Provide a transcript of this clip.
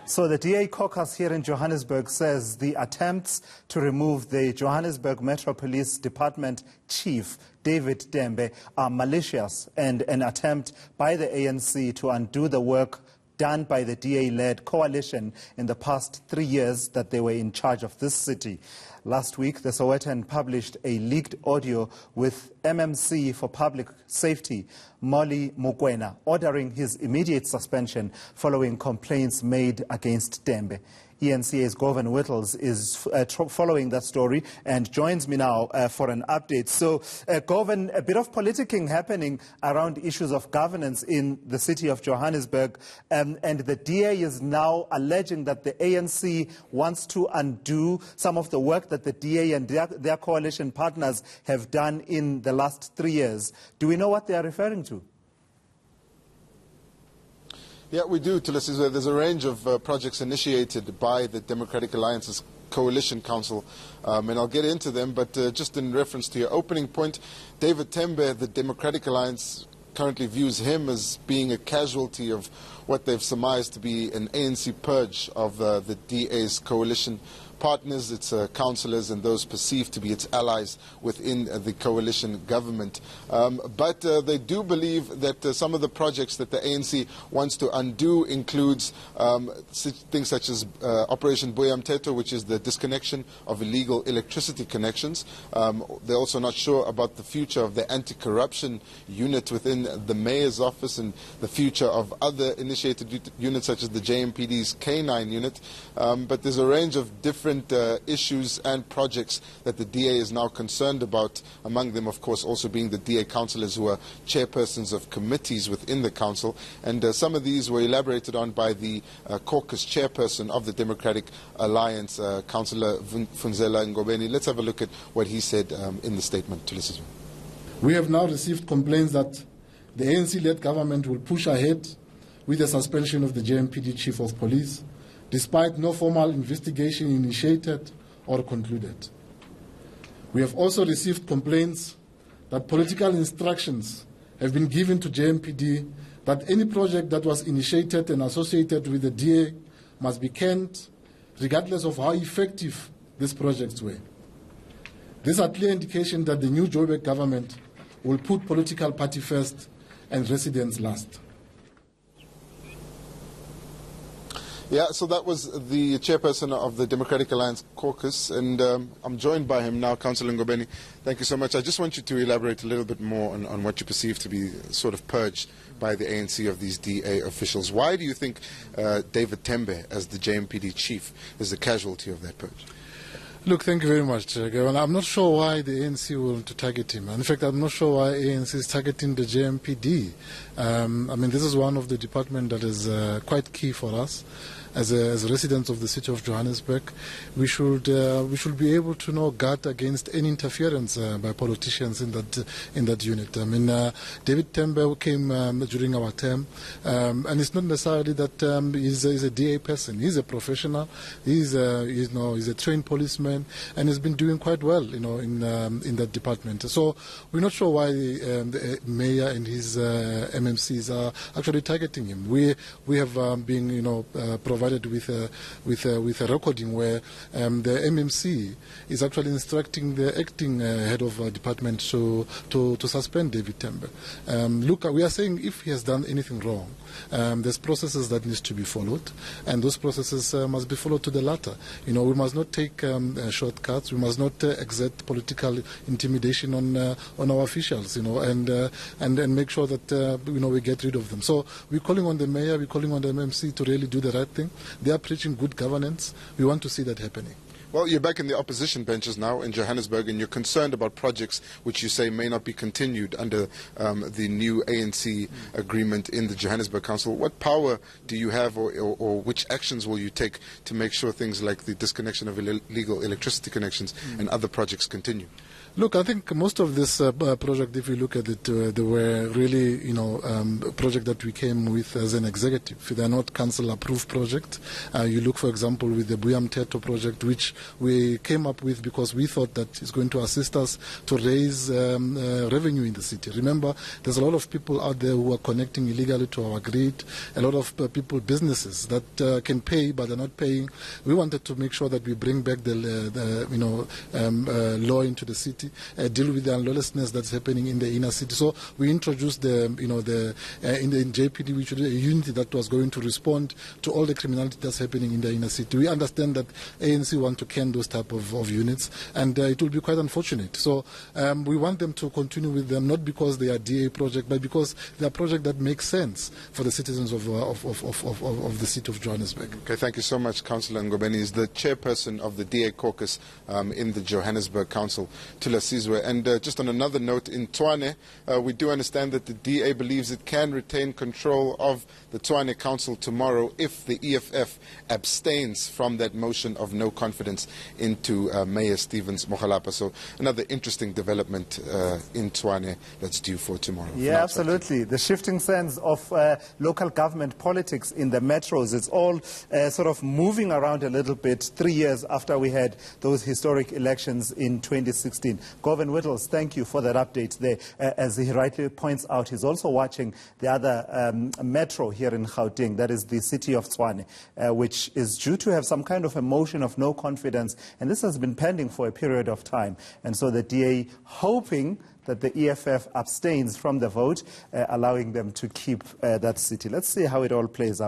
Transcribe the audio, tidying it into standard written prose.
So the DA caucus here in Johannesburg says the attempts to remove the Johannesburg Metro Police Department Chief, David Tembe, are malicious and an attempt by the ANC to undo the work done by the DA-led coalition in the past 3 years that they were in charge of this city. Last week, the Sowetan published a leaked audio with MMC for Public Safety, Mally Mokoena, ordering his immediate suspension following complaints made against Tembe. ENCA's Govan Whittles is following that story and joins me now for an update. So, Govan, a bit of politicking happening around issues of governance in the city of Johannesburg, and the DA is now alleging that the ANC wants to undo some of the work that the DA and their coalition partners have done in the last 3 years. Do we know what they are referring to? Yeah, we do, Tulisi. There's a range of projects initiated by the Democratic Alliance's Coalition Council, and I'll get into them, but just in reference to your opening point, David Tembe, the Democratic Alliance currently views him as being a casualty of what they've surmised to be an ANC purge of the DA's coalition partners, its councillors and those perceived to be its allies within the coalition government. But they do believe that some of the projects that the ANC wants to undo includes things such as Operation Buyamteto, which is the disconnection of illegal electricity connections. They're also not sure about the future of the anti-corruption unit within the mayor's office and the future of other initiated units such as the JMPD's K9 unit. But there's a range of different issues and projects that the DA is now concerned about, among them, of course, also being the DA councillors who are chairpersons of committees within the council. And some of these were elaborated on by the caucus chairperson of the Democratic Alliance, Councillor Funzela Ngobeni. Let's have a look at what he said in the statement to listen. We have now received complaints that the ANC-led government will push ahead with the suspension of the JMPD Chief of Police, despite no formal investigation initiated or concluded. We have also received complaints that political instructions have been given to JMPD that any project that was initiated and associated with the DA must be canned, regardless of how effective these projects were. These are clear indications that the new Joburg government will put political party first and residents last. Yeah, so that was the chairperson of the Democratic Alliance Caucus, and I'm joined by him now, Councillor Ngobeni. Thank you so much. I just want you to elaborate a little bit more on what you perceive to be sort of purged by the ANC of these DA officials. Why do you think David Tembe, as the JMPD chief, is the casualty of that purge? Look, thank you very much, Govan. I'm not sure why the ANC will want to target him. In fact, I'm not sure why ANC is targeting the JMPD. I mean, this is one of the departments that is quite key for us. As residents of the city of Johannesburg, we should be able to guard against any interference by politicians in that unit. I mean, David Tembe came during our term, and it's not necessarily that he's a DA person. He's a professional. He's a trained policeman, and he's been doing quite well, in that department. So we're not sure why the mayor and his MMCs are actually targeting him. We have been provided with a recording where the MMC is actually instructing the acting head of department to suspend David Tembe. Look, we are saying if he has done anything wrong, there's processes that needs to be followed, and those processes must be followed to the latter. We must not take shortcuts. We must not exert political intimidation on our officials, and make sure that we get rid of them. So we're calling on the mayor, we're calling on the MMC to really do the right thing. They are preaching good governance. We want to see that happening. Well, you're back in the opposition benches now in Johannesburg, and you're concerned about projects which you say may not be continued under the new ANC agreement in the Johannesburg Council. What power do you have, or which actions will you take to make sure things like the disconnection of illegal electricity connections and other projects continue? Look, I think most of this project, if you look at it, they were really, project that we came with as an executive. They are not council-approved projects. You look, for example, with the Buyam Teto project, which we came up with because we thought that it's going to assist us to raise revenue in the city. Remember, there's a lot of people out there who are connecting illegally to our grid, a lot of people, businesses that can pay but are not paying. We wanted to make sure that we bring back the law into the city, deal with the unlawlessness that's happening in the inner city. So we introduced in the JPD, which was a unit that was going to respond to all the criminality that's happening in the inner city. We understand that ANC want to can those type of units, and it will be quite unfortunate. So we want them to continue with them, not because they are DA project, but because they are project that makes sense for the citizens of the city of Johannesburg. Okay, thank you so much, Councillor Ngobeni. Is the chairperson of the DA caucus in the Johannesburg Council, Tula Sizwe. And just on another note, in Tshwane, we do understand that the DA believes it can retain control of the Tshwane Council tomorrow if the EFF abstains from that motion of no confidence into Mayor Stevens Mogalapa. So another interesting development in Tshwane that's due for tomorrow. Yeah, absolutely. The shifting sense of local government politics in the metros, it's all sort of moving around a little bit 3 years after we had those historic elections in 2016. Govan Whittles, thank you for that update there. As he rightly points out, he's also watching the other metro here in Gauteng, that is the city of Tshwane, which is due to have some kind of a motion of no confidence, and this has been pending for a period of time. And so the DA hoping that the EFF abstains from the vote, allowing them to keep that city. Let's see how it all plays out.